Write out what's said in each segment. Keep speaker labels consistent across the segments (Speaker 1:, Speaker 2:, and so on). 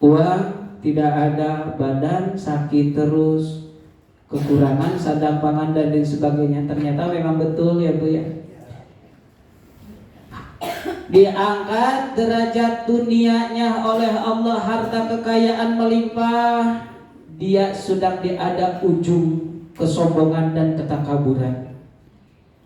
Speaker 1: uang tidak ada, badan sakit terus, kekurangan sandang pangan dan lain sebagainya. Ternyata memang betul ya Bu ya. Diangkat derajat dunianya oleh Allah, harta kekayaan melimpah, dia sudah diada ujung kesombongan dan ketakaburan.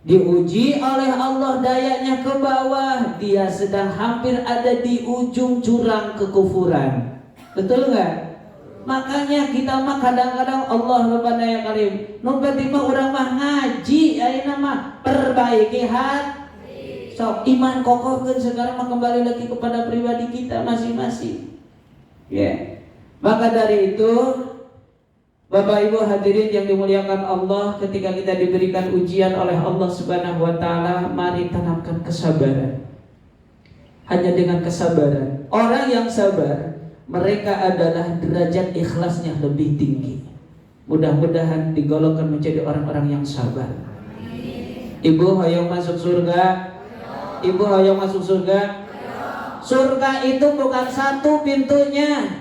Speaker 1: Diuji oleh Allah dayanya ke bawah, dia sedang hampir ada di ujung jurang kekufuran. Betul nggak? Makanya kita mah kadang-kadang Allah Rabbana ya Karim, numpeti mah urang mah ngaji, ayeuna mah perbaiki hati. Sok iman kokohkeun sekarang mah kembali lagi kepada pribadi kita masing-masing. Ya. Maka dari itu Bapak Ibu hadirin yang dimuliakan Allah, ketika kita diberikan ujian oleh Allah Subhanahu wa taala, mari tanamkan kesabaran. Hanya dengan kesabaran, orang yang sabar, mereka adalah derajat ikhlasnya lebih tinggi. Mudah-mudahan digolongkan menjadi orang-orang yang sabar. Ibu hayang masuk surga? Ibu hayang masuk surga? Surga itu bukan satu pintunya.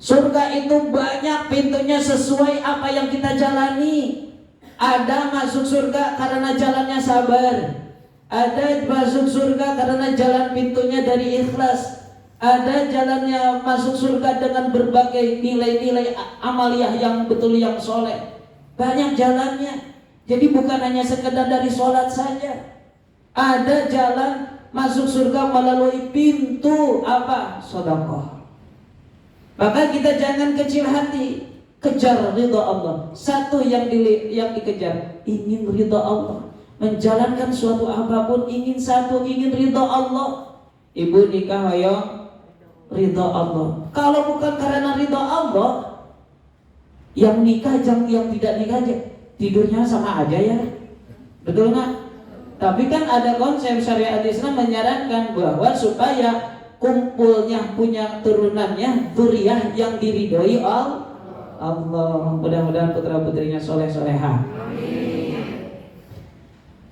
Speaker 1: Surga itu banyak pintunya sesuai apa yang kita jalani. Ada masuk surga karena jalannya sabar. Ada masuk surga karena jalan pintunya dari ikhlas. Ada jalannya masuk surga dengan berbagai nilai-nilai amaliyah yang betul, yang soleh. Banyak jalannya. Jadi bukan hanya sekedar dari sholat saja. Ada jalan masuk surga melalui pintu apa? Sedekah. Maka kita jangan kecil hati, kejar ridha Allah. Satu yang dikejar, ingin ridha Allah. Menjalankan suatu apapun ingin ridha Allah. Ibu nikah hayang ridha Allah. Kalau bukan karena ridha Allah, yang nikah yang tidak nikah aja tidurnya sama aja ya. Betul nggak? Tapi kan ada konsep syariat Islam menyarankan bahwa supaya kumpulnya punya turunannya dzurriyyah yang diridhoi Allah. Mudah-mudahan putra putrinya soleh soleha.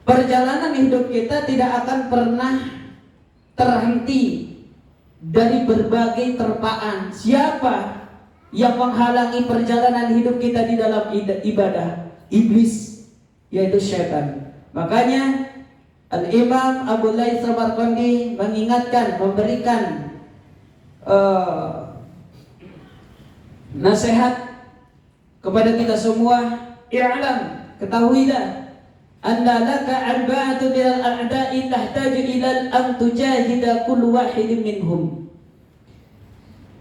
Speaker 1: Perjalanan hidup kita tidak akan pernah terhenti dari berbagai terpaan. Siapa yang menghalangi perjalanan hidup kita di dalam ibadah? Iblis, yaitu syaitan. Makanya Al-Imam Abu Laits Samarqandi mengingatkan, memberikan nasihat kepada kita semua. I'lam, ketahuilah, anna laka arba'atu minal a'da'i tahtaju ila an tujahida kullu wahidin minhum.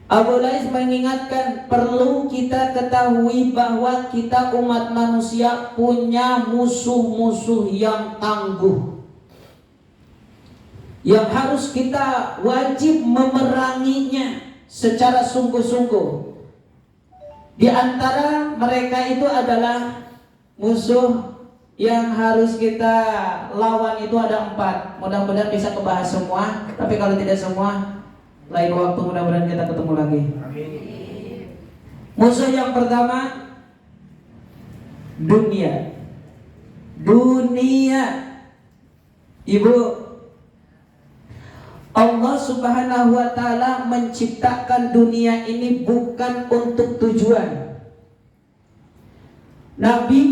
Speaker 1: Abu Laits mengingatkan, perlu kita ketahui bahwa kita umat manusia punya musuh-musuh yang tangguh, yang harus kita wajib memeranginya secara sungguh-sungguh. Di antara mereka itu adalah musuh yang harus kita lawan itu ada 4. Mudah-mudahan bisa kebahas semua. Tapi kalau tidak semua, lain waktu mudah-mudahan kita ketemu lagi. Musuh yang pertama, dunia. Dunia. Ibu, Allah Subhanahu wa taala menciptakan dunia ini bukan untuk tujuan. Nabi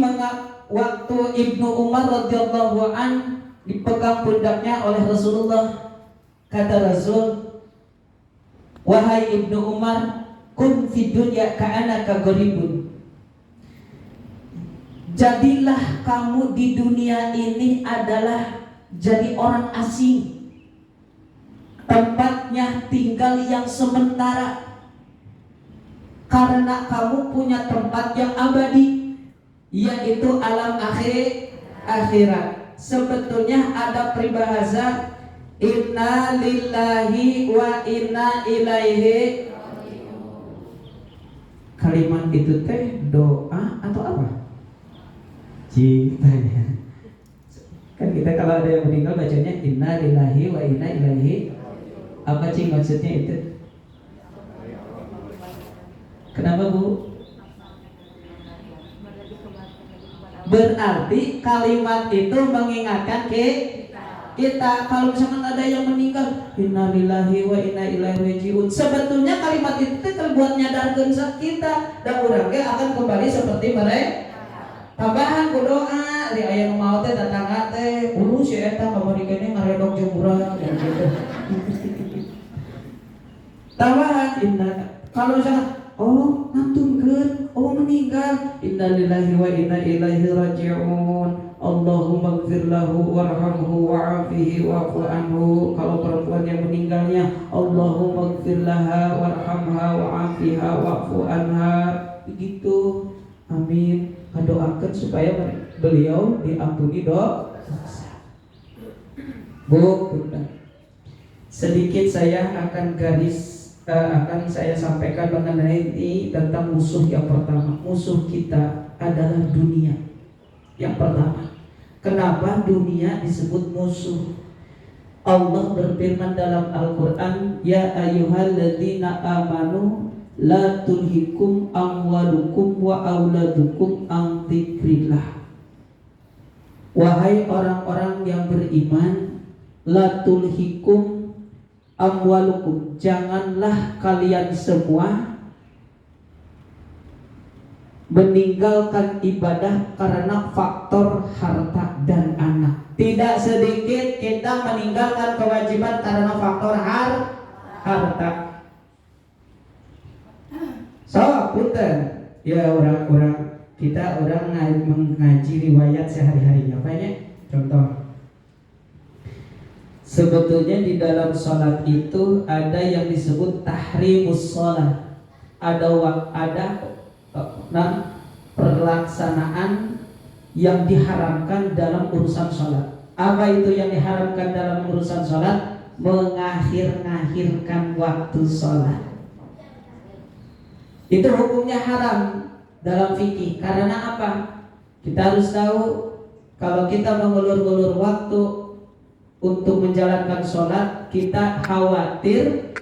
Speaker 1: waktu Ibnu Umar radhiyallahu an dipegang pundaknya oleh Rasulullah, kata Rasul, wahai Ibnu Umar, kun fid dunya ka'annaka gharibun. Jadilah kamu di dunia ini adalah jadi orang asing, tempatnya tinggal yang sementara, karena kamu punya tempat yang abadi, yaitu alam akhirat. Sebetulnya ada peribahasa, inna lillahi wa inna ilaihi. Kalimat itu teh doa atau apa? Cintanya. Kan kita kalau ada yang meninggal bacanya inna lillahi wa inna ilaihi. Apa sih maksudnya itu? Kenapa Bu? Berarti kalimat itu mengingatkan kita kalau misalkan ada yang meninggal, innalillahi wa inna ilaihi rajiun, sebetulnya kalimat itu terbuat nyadarkeun kita dan urang ge akan kembali seperti mereka. Tambahan ku doa di aya nu maot teh tetangga teh si eta kamari kene ngaredog jeung urang gitu. Tambahan kalau misalkan ngantunkeun, meninggal, innalillahi wa inna ilaihi rajiun, Allahumma ighfir lahu warhamhu wa'afihi wa'fu anhu. Kalau perempuan yang meninggalnya, Allahumma ighfir laha warhamha wa'afiha wa'fu anha. Begitu. Amin. Doakan supaya beliau diampuni dosa. Bu, sedikit saya akan saya sampaikan mengenai ini tentang musuh yang pertama. Musuh kita adalah dunia. Yang pertama, kenapa dunia disebut musuh? Allah berfirman dalam Al-Quran, ya ayyuhalladzina amanu la tulhikum amwalukum wa auladukum an dzikrillah. Wahai orang-orang yang beriman, la tulhikum amwalukum, janganlah kalian semua meninggalkan ibadah karena faktor harta dan anak. Tidak sedikit kita meninggalkan kewajiban karena faktor harta. So, punten ya orang-orang kita mengaji riwayat sehari-hari apanya? Contoh, sebetulnya di dalam sholat itu ada yang disebut tahrimus sholat. Ada perlaksanaan yang diharamkan dalam urusan sholat. Apa itu yang diharamkan dalam urusan sholat? Mengakhir-akhirkan waktu sholat. Itu hukumnya haram dalam fikih. Karena apa? Kita harus tahu kalau kita mengulur-ulur waktu untuk menjalankan sholat, kita khawatir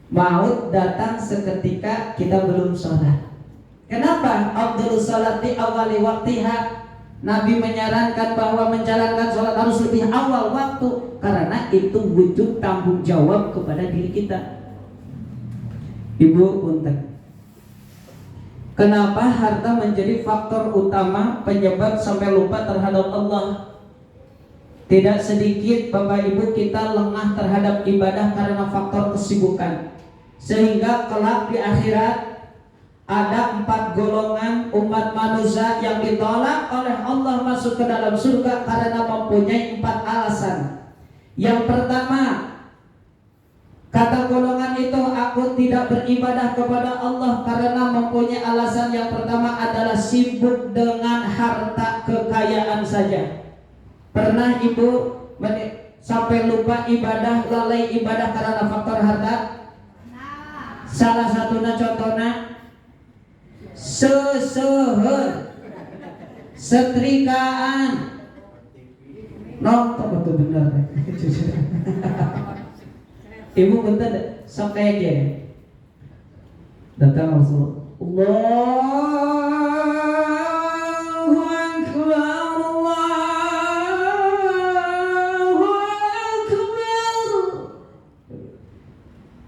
Speaker 1: maut datang seketika kita belum sholat. Kenapa? Afdhalus sholati awali waktiha. Nabi menyarankan bahwa menjalankan sholat harus lebih awal waktu, karena itu wujud tanggung jawab kepada diri kita. Ibu punten, kenapa harta menjadi faktor utama penyebab sampai lupa terhadap Allah? Tidak sedikit Bapak Ibu kita lengah terhadap ibadah karena faktor kesibukan, sehingga kelak di akhirat ada 4 golongan umat manusia yang ditolak oleh Allah masuk ke dalam surga karena mempunyai 4 alasan. Yang pertama, kata golongan itu, aku tidak beribadah kepada Allah karena mempunyai alasan yang pertama adalah sibuk dengan harta kekayaan saja. Pernah ibu sampai lupa ibadah, lalai ibadah karena faktor harta? Salah satunya contohnya setrikaan. Betul benar. Ibu bentar sok kayak gini. Datang Rasulullah, Allahu Akbar, Allahu Akbar.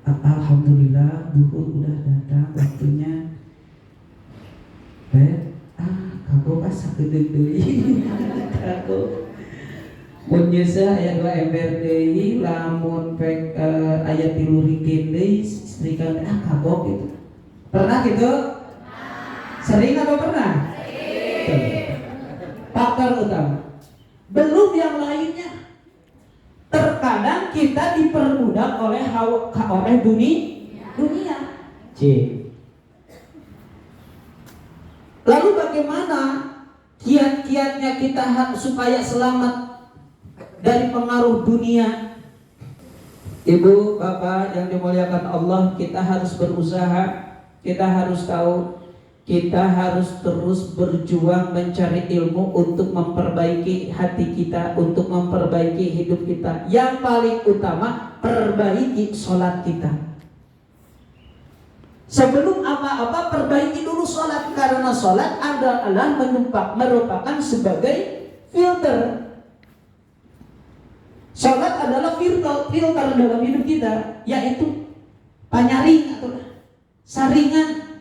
Speaker 1: Alhamdulillah, duhur udah datang waktunya. Kagok sakedeuk deui. Kagok mun nyeuseum aya 2 ember deui, lamun pek aya 3 rikeun deui, istrikan kagok gitu. Pernah gitu? Sering atau pernah? Sering. Faktor utama. Belum yang lainnya. Terkadang kita diperbudak oleh dunia. C. Lalu bagaimana kiat-kiatnya kita supaya selamat dari pengaruh dunia? Ibu, bapak yang dimuliakan Allah, kita harus berusaha, kita harus tahu, kita harus terus berjuang mencari ilmu untuk memperbaiki hati kita, untuk memperbaiki hidup kita. Yang paling utama, perbaiki sholat kita. Sebelum apa-apa, perbaiki dulu sholat, karena sholat adalah merupakan sebagai filter. Salat adalah filter dalam hidup kita, yaitu panyaring atau saringan,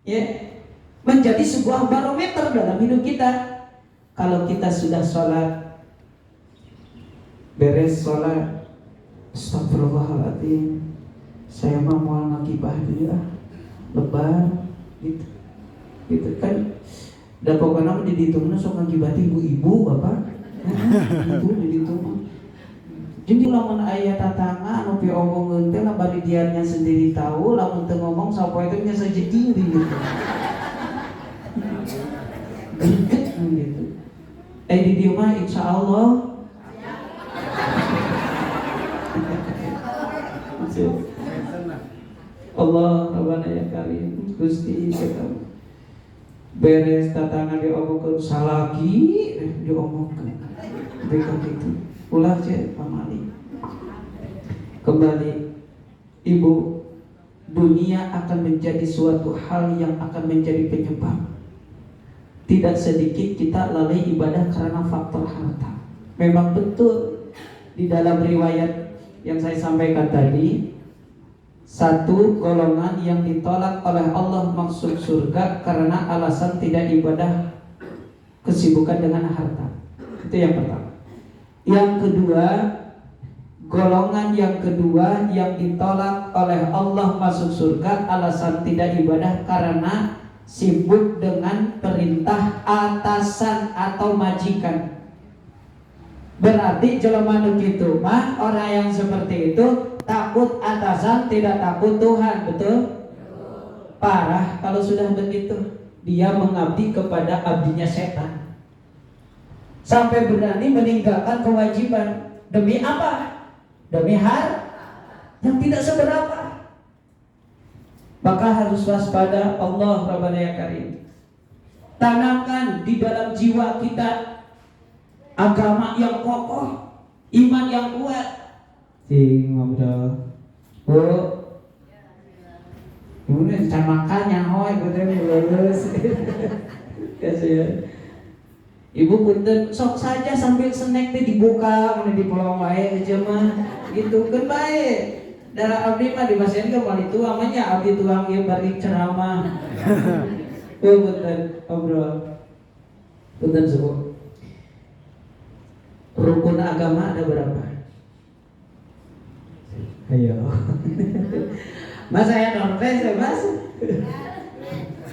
Speaker 1: ya, menjadi sebuah barometer dalam hidup kita. Kalau kita sudah sholat, beres sholat, astagfirullahaladzim, saya mau ngakibah dia, lebar, gitu kan. Dan pokoknya diditungnya sok ngakibati ibu-ibu, bapak, ibu diditung. Jadi lamun aya tatangga anu pi omongeun teh lah bari dianya sendiri tahu, lamun teu ngomong sapoe teh nya sajeding gitu. Greget gitu. Di dieu mah insyaallah. Allah Rabbana ya Karim, Gusti kita beres tatangga diomongkeun salaki diomongkeun. Begitu gitu. Ulah cek pamali. Kembali, ibu, dunia akan menjadi suatu hal yang akan menjadi penyebab. Tidak sedikit kita lalai ibadah karena faktor harta. Memang betul di dalam riwayat yang saya sampaikan tadi, satu golongan yang ditolak oleh Allah masuk surga karena alasan tidak ibadah, kesibukan dengan harta. Itu yang pertama. Yang kedua, golongan yang kedua yang ditolak oleh Allah masuk surga alasan tidak ibadah karena sibuk dengan perintah atasan atau majikan. Berarti jelema nu kitu mah orang yang seperti itu takut atasan, tidak takut Tuhan, betul? Parah kalau sudah begitu. Dia mengabdi kepada abdinya setan. Sampai berani meninggalkan kewajiban. Demi apa? Demi harta yang tidak seberapa. Maka harus waspada. Allah Rabbana ya Karim, tanamkan di dalam jiwa kita agama yang kokoh, iman yang kuat. Sing ngobrol, ini camakannya hoy, betul lulus. Kasihan. Ibu punten sok saja sambil snack teh dibuka, mana dipolong wae aja mah, gitu kan bae. Darah abdi mah dibasean ke wali tua mah nya abdi tuang ieu bari ceramah. Punten obrol. Punten subuh. Rukun agama ada berapa? Ayo. Mas saya dompet ya mas.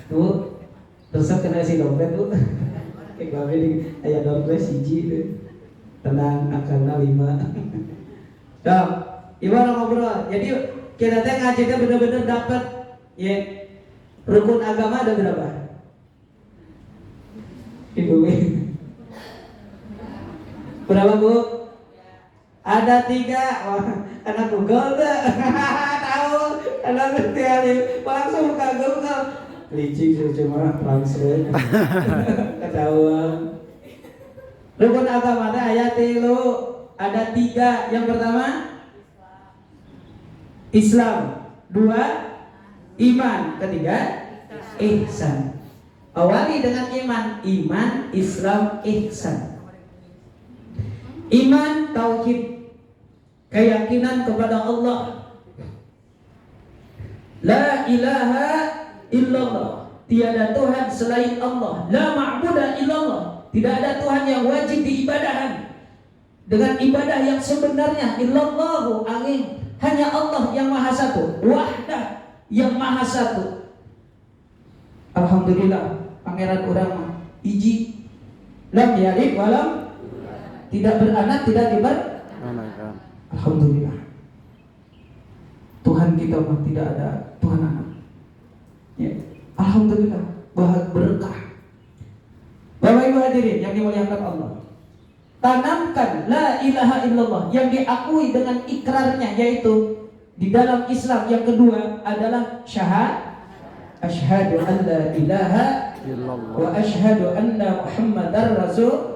Speaker 1: Tuh, resep kena si dompet tuh. Kami di ayat dompet siji tuh. Tenang akalna 5. Dok, gimana ngobrol? Jadi kita teh ngaji teh bener-bener dapat ya. Rukun agama ada berapa? Ibu. Berapa Bu? Ada 3. Wah, anak Google tuh. Tahu, anak ngerti ali. Langsung buka Google. Licik cuma langsung. Ketahuan. Rukun agama teh aya 3. Ada 3. Yang pertama Islam, 2 iman, ketiga ihsan. Awali dengan iman, Islam, ihsan. Iman, tauhid, keyakinan kepada Allah. La ilaha illallah, tiada Tuhan selain Allah. La ma'buda illallah, tidak ada Tuhan yang wajib diibadahan dengan ibadah yang sebenarnya. Illallahu angin, hanya Allah yang maha satu, wahdah yang maha satu. Alhamdulillah, pangeran urang hiji, lam yalid walam, tidak beranak, tidak diber. Alhamdulillah. Tuhan kita mah tidak ada Tuhan anak. Ya. Alhamdulillah, berkah. Bapak Ibu hadirin yang dimuliakan Allah, tanamkan la ilaha illallah yang diakui dengan ikrarnya, yaitu di dalam Islam. Yang kedua adalah asyhadu an la ilaha illallah wa asyhadu anna muhammadar rasul.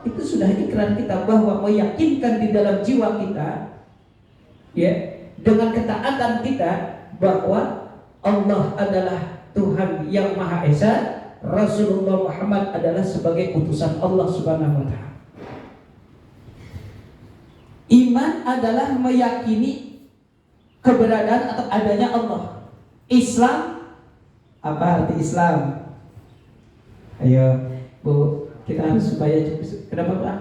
Speaker 1: Itu sudah ikrar kita bahwa meyakinkan di dalam jiwa kita, ya, dengan ketaatan kita bahwa Allah adalah Tuhan yang Maha Esa, Rasulullah Muhammad adalah sebagai utusan Allah Subhanahu wa taala. Iman adalah meyakini keberadaan atau adanya Allah. Islam, apa arti Islam? Ayo Bu, kita harus supaya kenapa Pak?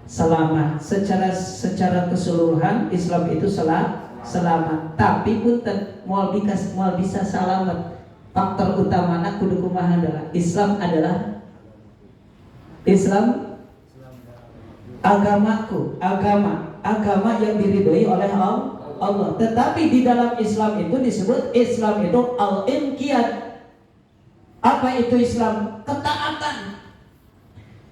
Speaker 1: Selamat. Secara keseluruhan Islam itu selamat. Tapi punten moal bisa selamat. Faktor utamanya kudu kumaha adalah Islam agama yang diridhoi oleh Allah. Tetapi di dalam Islam itu disebut Islam itu al-inqiyad. Apa itu Islam? Ketaatan.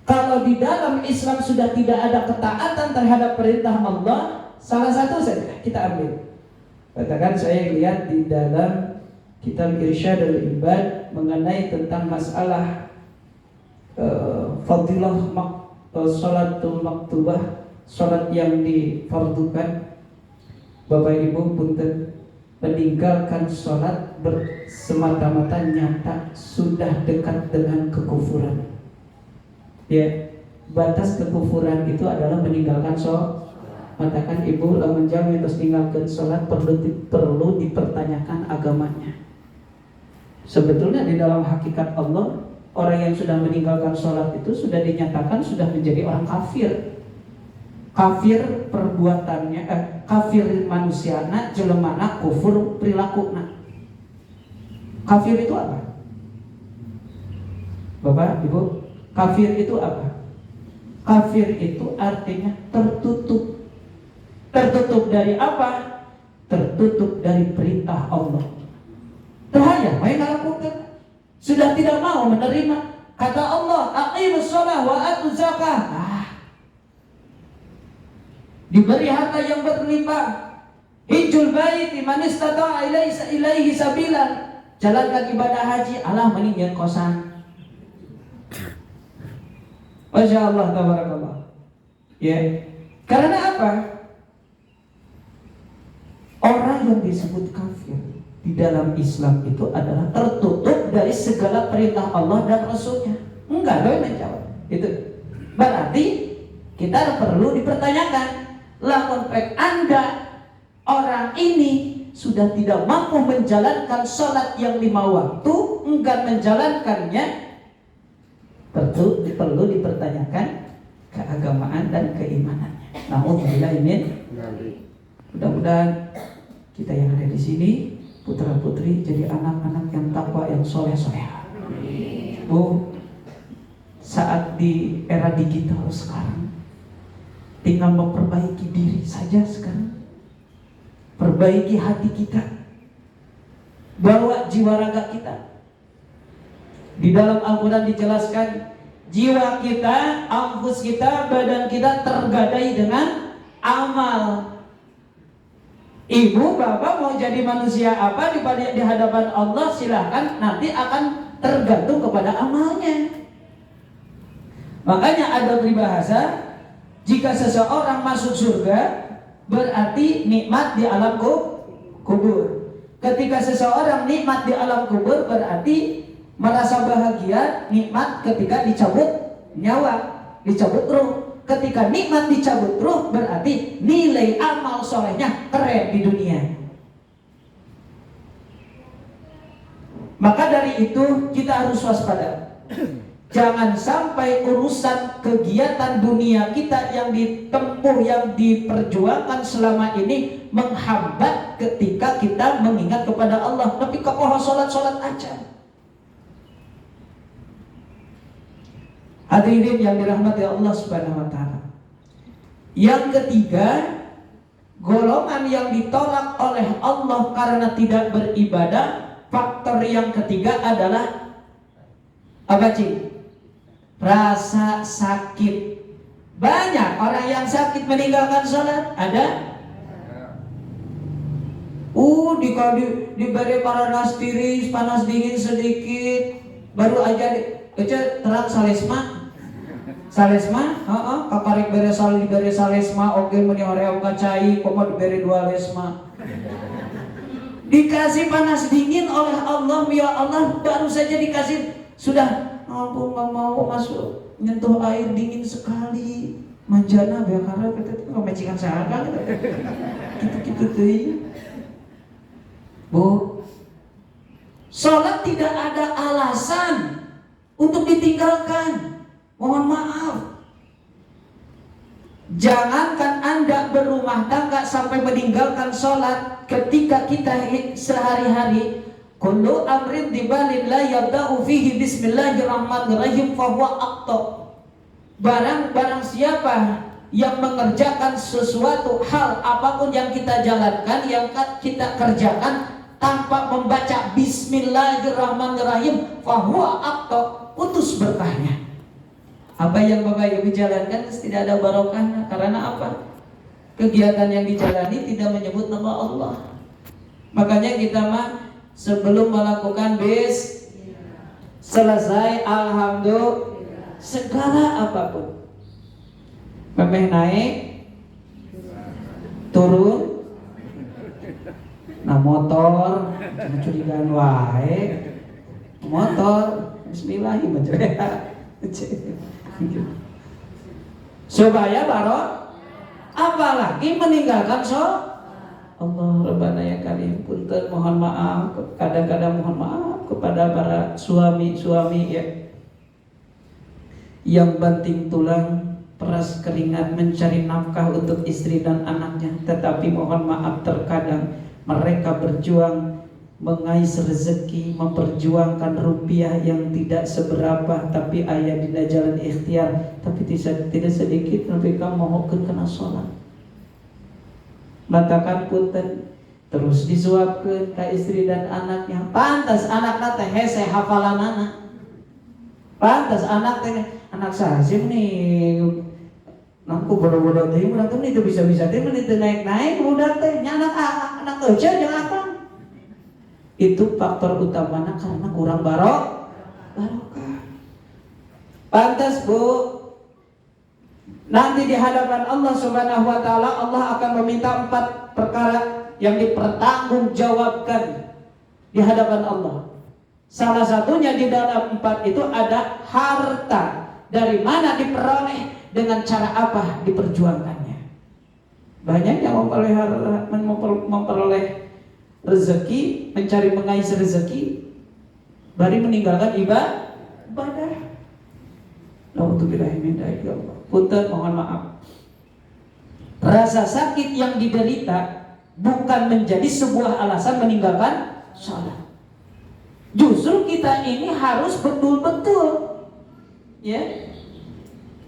Speaker 1: Kalau di dalam Islam sudah tidak ada ketaatan terhadap perintah Allah, salah satu saja kita ambil. Katakan saya lihat di dalam kitab Irsyadul Ibad mengenai tentang masalah fadilah sholatul maktubah, sholat yang difardukan. Bapak Ibu punten, meninggalkan sholat semata-mata nyata sudah dekat dengan kekufuran. Ya, batas kekufuran itu adalah meninggalkan sholat. Katakan ibu, lamun jam terus tinggalkan sholat perlu dipertanyakan agamanya. Sebetulnya di dalam hakikat Allah, orang yang sudah meninggalkan sholat itu sudah dinyatakan sudah menjadi orang kafir. Kafir perbuatannya, kafir manusiana, jelemana, kufur perilakunya. Kafir itu apa? Bapak, Ibu, kafir itu apa? Kafir itu artinya tertutup. Tertutup dari apa? Tertutup dari perintah Allah. Terhaya, main ngalakukan. Sudah tidak mau menerima. Kata Allah, aqimus shalah wa atuz zakah. Diberi harta yang berlimpah. Hijjul baiti man istata'a ilaihi sabila. Jalankan ibadah haji, Allah meninggian kosan. Masya Allah, tabarakallah. Ya, karena apa? Orang yang disebut kafir di dalam Islam itu adalah tertutup dari segala perintah Allah dan Rasulnya. Enggak, doy menjawab. Itu berarti kita perlu dipertanyakan. Lamun pek Anda orang ini sudah tidak mampu menjalankan sholat yang 5 waktu, enggan menjalankannya, perlu dipertanyakan keagamaan dan keimanannya. Namun bila ini mudah-mudahan kita yang ada di sini putra putri jadi anak-anak yang takwa, yang soleh-soleh. Bu, saat di era digital sekarang tinggal memperbaiki diri saja sekarang. Perbaiki hati kita, bawa jiwa raga kita. Di dalam Al-Quran dijelaskan jiwa kita, anfus kita, badan kita tergadai dengan amal. Ibu, bapak mau jadi manusia apa di hadapan Allah, silahkan, nanti akan tergantung kepada amalnya. Makanya ada peribahasa, jika seseorang masuk surga berarti nikmat di alam kubur. Ketika seseorang nikmat di alam kubur berarti merasa bahagia, nikmat ketika dicabut nyawa, dicabut ruh. Ketika nikmat dicabut ruh berarti nilai amal solehnya keren di dunia. Maka dari itu kita harus waspada. Jangan sampai urusan kegiatan dunia kita yang ditempuh, yang diperjuangkan selama ini menghambat ketika kita mengingat kepada Allah. Tapi kok sholat aja. Hadirin yang dirahmati Allah Subhanahu wa taala. Yang ketiga, golongan yang ditolak oleh Allah karena tidak beribadah, faktor yang ketiga adalah apa, Cik? Rasa sakit. Banyak orang yang sakit meninggalkan sholat. Ada? Diberi panas tiris, panas dingin sedikit, baru aja terang salesma, kaparik diberi salesma, oke meni hoream kacai, komo diberi 2 lesma. Dikasih panas dingin oleh Allah, ya Allah, baru saja dikasih sudah ampun, gak mau masuk nyentuh air dingin sekali, manjana biar karena kita tuh ngomecikan seakan gitu tuh. Bu, sholat tidak ada alasan untuk ditinggalkan. Mohon maaf. Jangankan Anda berumah tangga sampai meninggalkan sholat, ketika kita sehari-hari, kullu amrin dibalin la yabda'u fihi bismillahirrahmanirrahim fahuwa aqta. Barang siapa yang mengerjakan sesuatu hal apapun yang kita jalankan, yang kita kerjakan tanpa membaca bismillahirrahmanirrahim fahuwa aqta, putus berkahnya. Apa yang Bapak Ibu jalankan tidak ada barokahnya. Karena apa? Kegiatan yang dijalani tidak menyebut nama Allah. Makanya kita mah sebelum melakukan selesai alhamdulillah segala apapun. Memeh naik, turun, nah motor, curigaan wae, motor, bismillahirrahmanirrahim. Supaya barok, apalagi meninggalkan Allah. Rabbana ya Karim, punten mohon maaf, kadang-kadang mohon maaf kepada para suami-suami ya, yang banting tulang peras keringat mencari nafkah untuk istri dan anaknya, tetapi mohon maaf terkadang mereka berjuang mengais rezeki, memperjuangkan rupiah yang tidak seberapa, tapi ayah dina jalan ikhtiar, tapi tidak sedikit mereka mohonkan kena sholat. Matakan punten terus disuapkan ke istri dan anaknya. Pantas anak teh hese hafalanana. Pantas anak sasim nih. Nangku bodoh-bodoh teh budak teh itu bisa-bisa teh mun itu naik-naik budak teh nya anak euceul jeung akang. Itu faktor utamanya karena kurang barokah. Pantas Bu, nanti di hadapan Allah Subhanahu wa taala Allah akan meminta 4 perkara yang dipertanggungjawabkan di hadapan Allah. Salah satunya di dalam 4 itu ada harta. Dari mana diperoleh, dengan cara apa diperjuangkannya. Banyak yang memperoleh rezeki, mencari mengais rezeki, bari meninggalkan ibadah. Nauzubillahi min dzalik. Punten mohon maaf. Rasa sakit yang diderita bukan menjadi sebuah alasan meninggalkan salat. Justru kita ini harus betul-betul ya